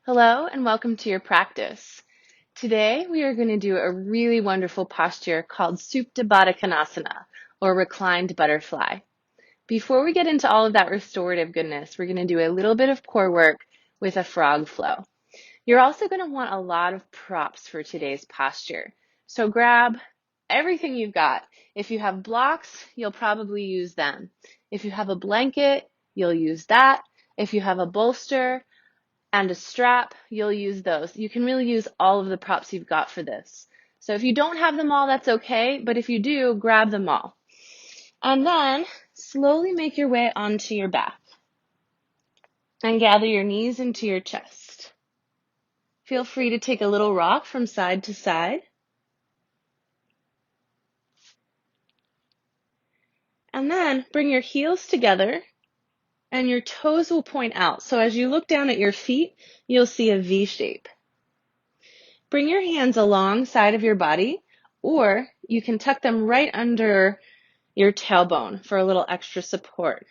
Hello and welcome to your practice. Today we are going to do a really wonderful posture called Supta Baddha Konasana, or reclined butterfly. Before we get into all of that restorative goodness, we're going to do a little bit of core work with a frog flow. You're also going to want a lot of props for today's posture. So grab everything you've got. If you have blocks, you'll probably use them. If you have a blanket, you'll use that. If you have a bolster and a strap, you'll use those. You can really use all of the props you've got for this. So if you don't have them all, that's okay, but if you do, grab them all. And then slowly make your way onto your back and gather your knees into your chest. Feel free to take a little rock from side to side. And then bring your heels together and your toes will point out. So as you look down at your feet, you'll see a V shape. Bring your hands alongside of your body, or you can tuck them right under your tailbone for a little extra support.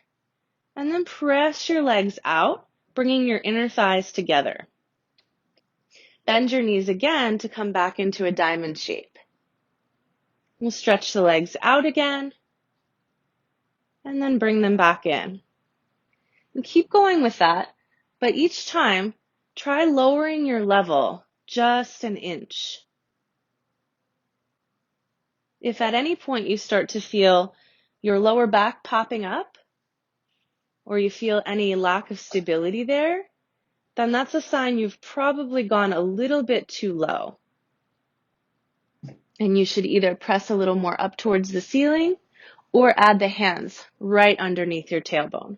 And then press your legs out, bringing your inner thighs together. Bend your knees again to come back into a diamond shape. We'll stretch the legs out again, and then bring them back in. And keep going with that, but each time, try lowering your level just an inch. If at any point you start to feel your lower back popping up, or you feel any lack of stability there, then that's a sign you've probably gone a little bit too low. And you should either press a little more up towards the ceiling or add the hands right underneath your tailbone.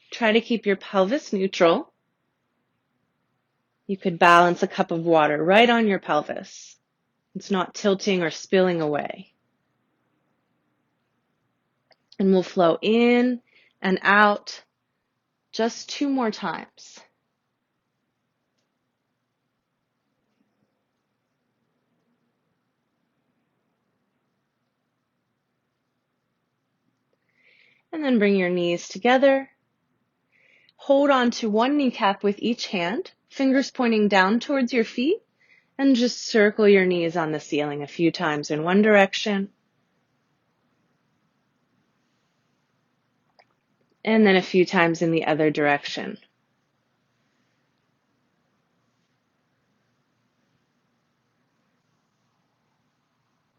Try to keep your pelvis neutral. You could balance a cup of water right on your pelvis. It's not tilting or spilling away. And we'll flow in and out just 2 more times. And then bring your knees together. Hold on to one kneecap with each hand, fingers pointing down towards your feet, and just circle your knees on the ceiling a few times in one direction, and then a few times in the other direction.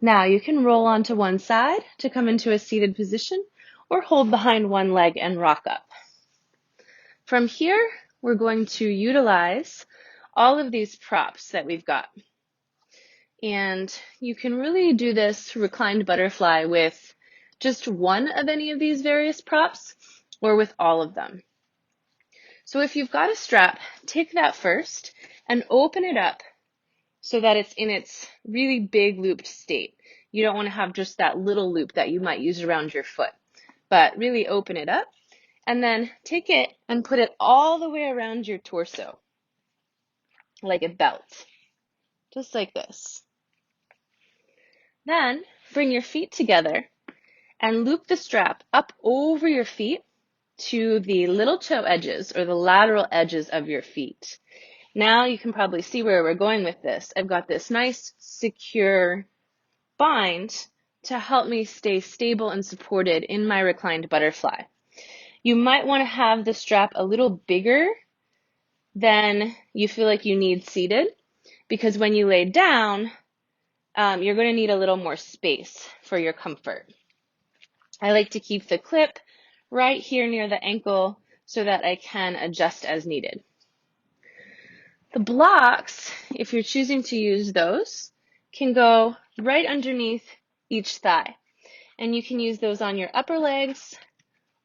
Now you can roll onto one side to come into a seated position, or hold behind one leg and rock up. From here, we're going to utilize all of these props that we've got. And you can really do this reclined butterfly with just one of any of these various props or with all of them. So if you've got a strap, take that first and open it up so that it's in its really big looped state. You don't want to have just that little loop that you might use around your foot, but really open it up and then take it and put it all the way around your torso like a belt, just like this. Then bring your feet together and loop the strap up over your feet to the little toe edges or the lateral edges of your feet. Now you can probably see where we're going with this. I've got this nice secure bind to help me stay stable and supported in my reclined butterfly. You might want to have the strap a little bigger than you feel like you need seated, because when you lay down, you're going to need a little more space for your comfort. I like to keep the clip right here near the ankle so that I can adjust as needed. The blocks, if you're choosing to use those, can go right underneath each thigh. And you can use those on your upper legs,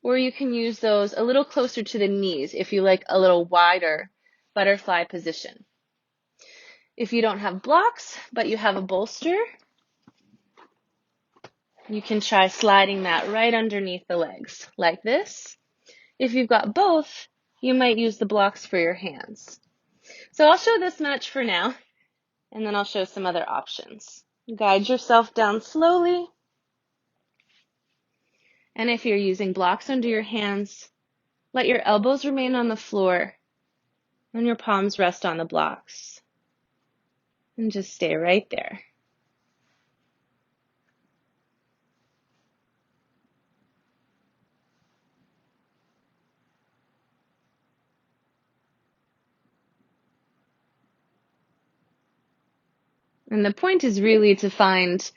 or you can use those a little closer to the knees if you like a little wider butterfly position. If you don't have blocks, but you have a bolster, you can try sliding that right underneath the legs, like this. If you've got both, you might use the blocks for your hands. So I'll show this much for now, and then I'll show some other options. Guide yourself down slowly. And if you're using blocks under your hands, let your elbows remain on the floor And your palms rest on the blocks. And just stay right there. And the point is really to find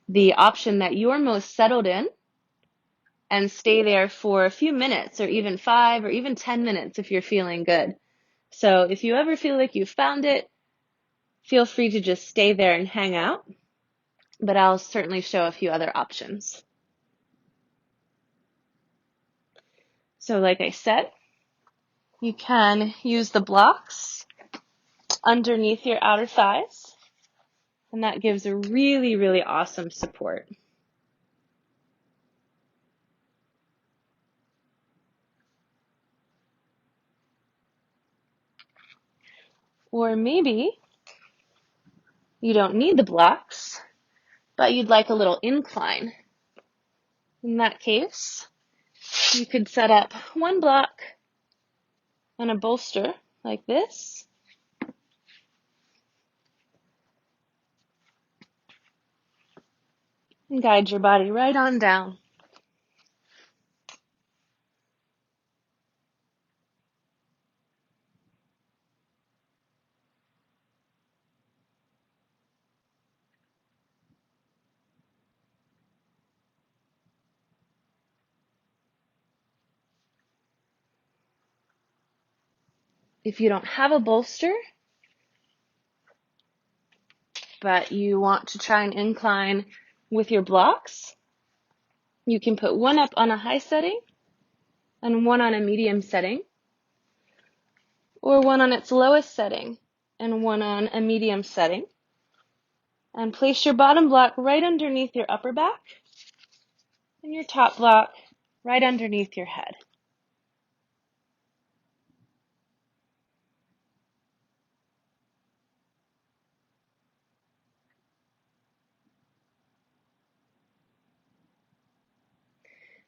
the option that you're most settled in and stay there for a few minutes, or even 5 or even 10 minutes if you're feeling good. So if you ever feel like you've found it, feel free to just stay there and hang out, but I'll certainly show a few other options. So like I said, you can use the blocks underneath your outer thighs, and that gives a really, really awesome support. Or maybe you don't need the blocks, but you'd like a little incline. In that case, you could set up one block and a bolster like this. And guide your body right on down. If you don't have a bolster, but you want to try and incline with your blocks, you can put one up on a high setting and one on a medium setting, or one on its lowest setting and one on a medium setting, and place your bottom block right underneath your upper back and your top block right underneath your head.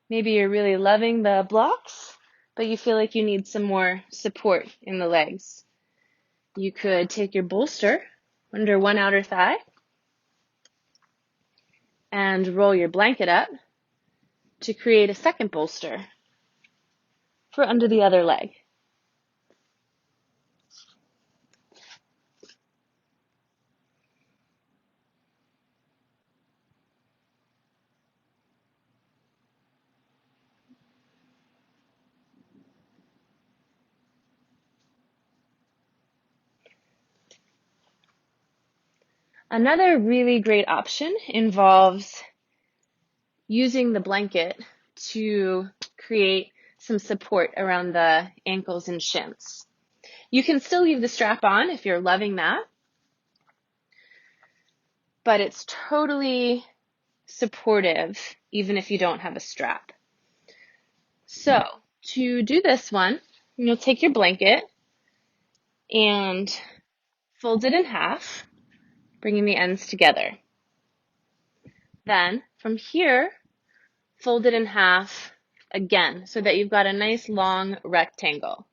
Maybe you're really loving the blocks, but you feel like you need some more support in the legs. You could take your bolster under one outer thigh and roll your blanket up to create a second bolster for under the other leg. Another really great option involves using the blanket to create some support around the ankles and shins. You can still leave the strap on if you're loving that, but it's totally supportive even if you don't have a strap. So to do this one, you'll take your blanket and fold it in half, bringing the ends together. Then from here, fold it in half again so that you've got a nice long rectangle.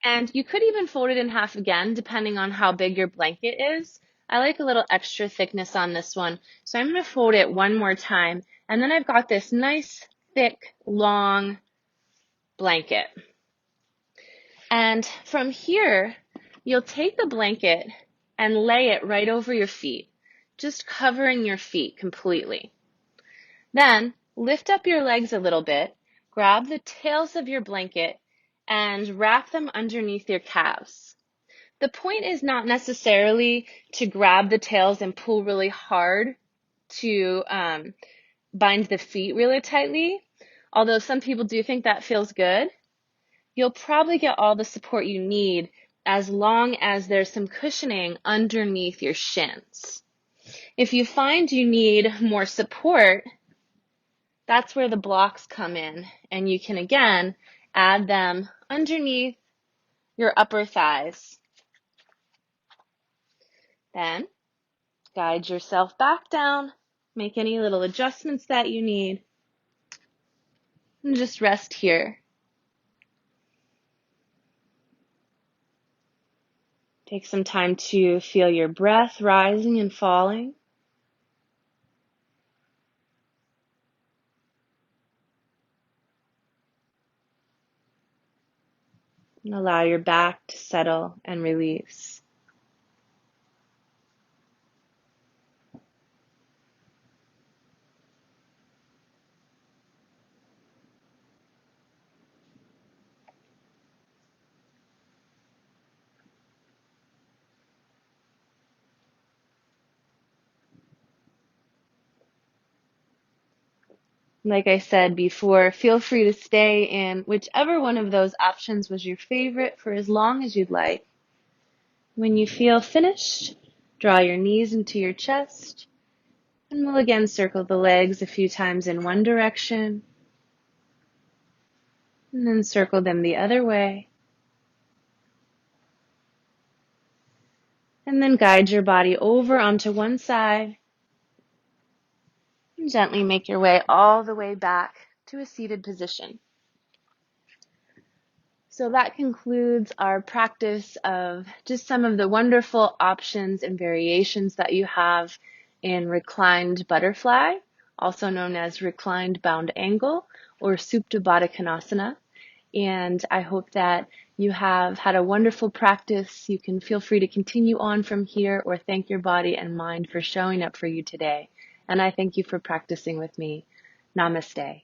And you could even fold it in half again depending on how big your blanket is. I like a little extra thickness on this one, so I'm going to fold it one more time, and then I've got this nice thick long blanket. And from here, you'll take the blanket and lay it right over your feet, just covering your feet completely. Then lift up your legs a little bit, grab the tails of your blanket, and wrap them underneath your calves. The point is not necessarily to grab the tails and pull really hard to bind the feet really tightly, although some people do think that feels good. You'll probably get all the support you need as long as there's some cushioning underneath your shins. If you find you need more support, that's where the blocks come in, and you can again add them underneath your upper thighs. Then guide yourself back down, make any little adjustments that you need, and just rest here. Take some time to feel your breath rising and falling. And allow your back to settle and release. Like I said before, feel free to stay in whichever one of those options was your favorite for as long as you'd like. When you feel finished, draw your knees into your chest, and we'll again circle the legs a few times in one direction, and then circle them the other way. And then guide your body over onto one side, and gently make your way all the way back to a seated position. So that concludes our practice of just some of the wonderful options and variations that you have in reclined butterfly, also known as reclined bound angle or Supta Baddha Konasana. And I hope that you have had a wonderful practice. You can feel free to continue on from here or thank your body and mind for showing up for you today. And I thank you for practicing with me. Namaste.